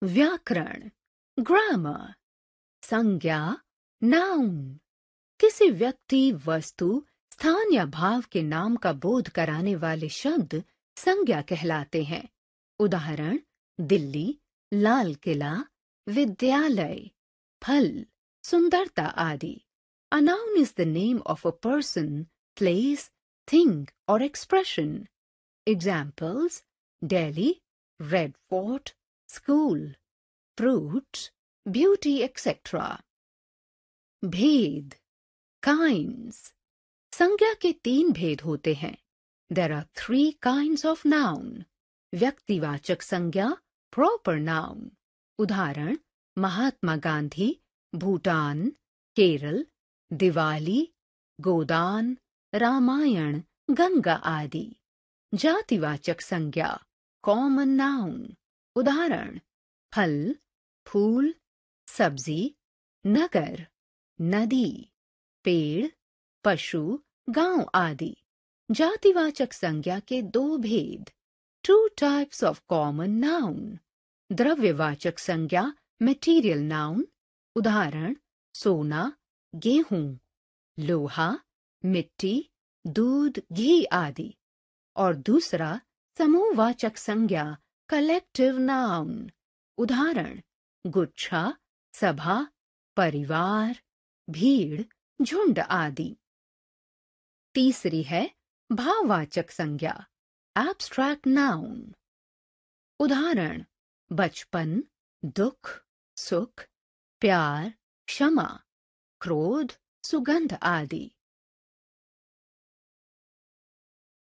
व्याकरण, ग्रामर। संज्ञा, नाउन, किसी व्यक्ति, वस्तु, स्थान या भाव के नाम का बोध कराने वाले शब्द संज्ञा कहलाते हैं। उदाहरण: दिल्ली, लाल किला, विद्यालय, फल, सुंदरता आदि। A noun is the name of a person, place, thing or expression. Examples: Delhi, Red Fort, school, fruits, beauty, etc. भेद, kinds। संज्ञा के 3 भेद होते हैं। There are 3 kinds of noun. व्यक्तिवाचक संज्ञा, proper noun। उदाहरण: महात्मा गांधी, भूटान, केरल, दिवाली, गोदान, रामायण, गंगा आदि। जातिवाचक संज्ञा, कॉमन नाउन। उदाहरण: फल, फूल, सब्जी, नगर, नदी, पेड़, पशु, गांव आदि। जातिवाचक संज्ञा के 2 भेद। 2 types of common noun. द्रव्यवाचक संज्ञा, material noun। उदाहरण: सोना, गेहूं, लोहा, मिट्टी, दूध, घी आदि। और दूसरा समूहवाचक संज्ञा, कलेक्टिव नाउन। उदाहरण: गुच्छा, सभा, परिवार, भीड़, झुंड आदि। तीसरी है भाववाचक संज्ञा, एब्स्ट्रैक्ट नाउन। उदाहरण: बचपन, दुख, सुख, प्यार, क्षमा, क्रोध, सुगंध आदि।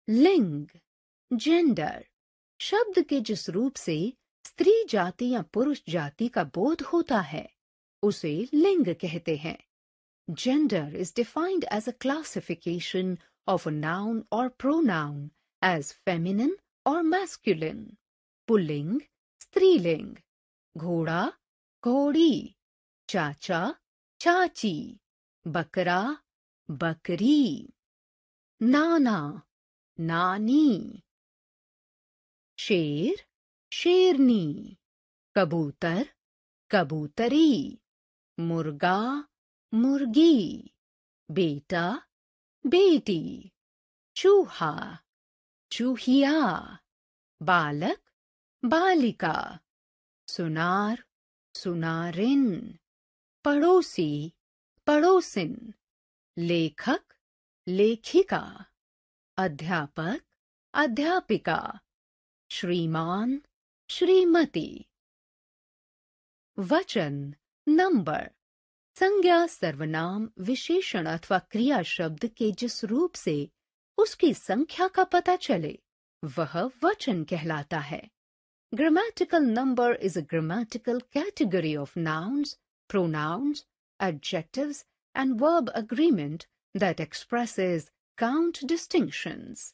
लिंग, जेंडर। शब्द के जिस रूप से स्त्री जाति या पुरुष जाति का बोध होता है उसे लिंग कहते हैं। Gender is defined as a classification of a noun or pronoun as feminine or masculine. Pulling, स्त्रीलिंग। घोड़ा, घोड़ी, चाचा, चाची, बकरा, बकरी, नाना, नानी। शेर, शेरनी, कबूतर, कबूतरी, मुर्गा, मुर्गी, बेटा, बेटी, चूहा, चूहिया, बालक, बालिका, सुनार, सुनारिन, पड़ोसी, पड़ोसिन, लेखक, लेखिका, अध्यापक, अध्यापिका, श्रीमान, श्रीमती। वचन, नंबर। संज्ञा, सर्वनाम, विशेषण अथवा क्रिया शब्द के जिस रूप से उसकी संख्या का पता चले वह वचन कहलाता है। Grammatical number is a grammatical category of nouns, pronouns, adjectives and verb agreement that expresses count distinctions.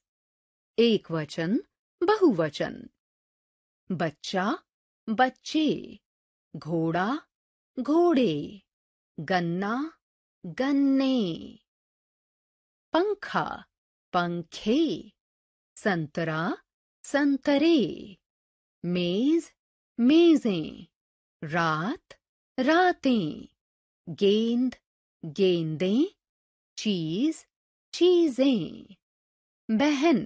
एक वचन, बहुवचन। बच्चा, बच्चे, घोड़ा, घोड़े, गन्ना, गन्ने, पंखा, पंखे, संतरा, संतरे, मेज, मेजें, रात, रातें, गेंद, गेंदें, चीज, चीजें, बहन,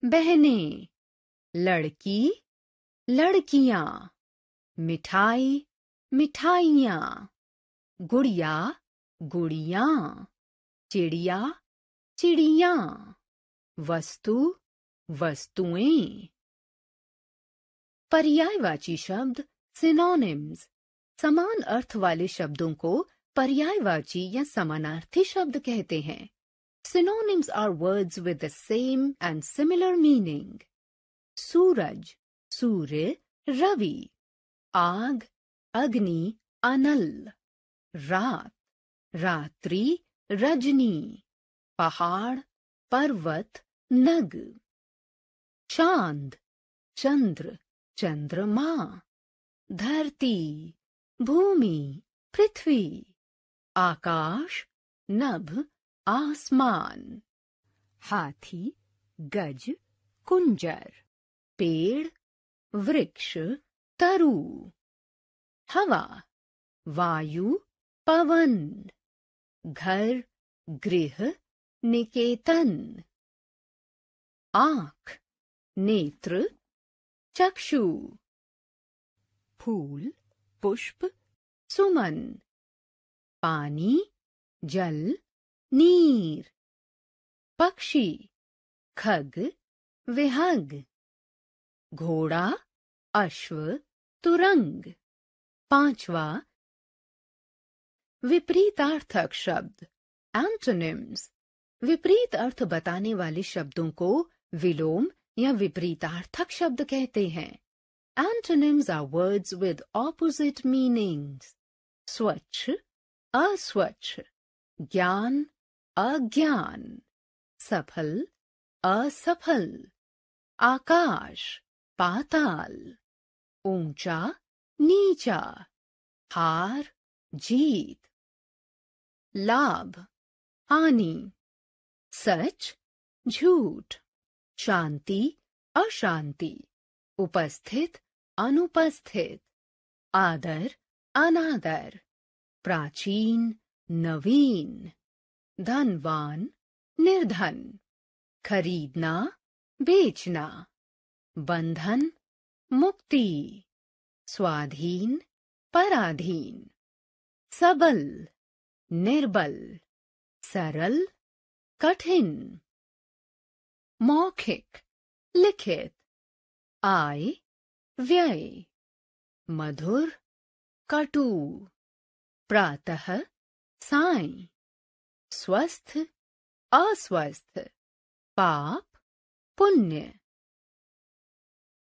बहनें, लड़की, लड़कियां, मिठाई, मिठाइयां, गुड़िया, गुड़ियां, चिड़िया, चिड़ियां, वस्तु, वस्तुएं। पर्यायवाची शब्द, सिनोनिम्स। समान अर्थ वाले शब्दों को पर्यायवाची या समानार्थी शब्द कहते हैं। Synonyms are words with the same and similar meaning. सूरज, सूर्य, रवि। आग, अग्नि, अनल। रात, रात्रि, रजनी। पहाड़, पर्वत, नग। चांद, चंद्र, चंद्रमा। धरती, भूमि, पृथ्वी। आकाश, नभ, आसमान। हाथी, गज, कुंजर। पेड़, वृक्ष, तरु। हवा, वायु, पवन। घर, गृह, निकेतन। आँख, नेत्र, चक्षु। फूल, पुष्प, सुमन। पानी, जल, नीर। पक्षी, खग, विहग। घोड़ा, अश्व, तुरंग। पांचवा, विपरीतार्थक शब्द, एंटोनिम्स। विपरीत अर्थ बताने वाले शब्दों को विलोम या विपरीतार्थक शब्द कहते हैं। Antonyms are words with opposite meanings. स्वच्छ, अस्वच्छ। ज्ञान, अज्ञान। सफल, असफल। आकाश, पाताल। ऊंचा, नीचा। हार, जीत। लाभ, हानि। सच, झूठ। शांति, अशांति। उपस्थित, अनुपस्थित। आदर, अनादर। प्राचीन, नवीन। धनवान, निर्धन। खरीदना, बेचना। बंधन, मुक्ति। स्वाधीन, पराधीन। सबल, निर्बल। सरल, कठिन। मौखिक, लिखित। आय, व्यय। मधुर, कटु। प्रातः, सायं। स्वस्थ, अस्वस्थ। पाप, पुण्य।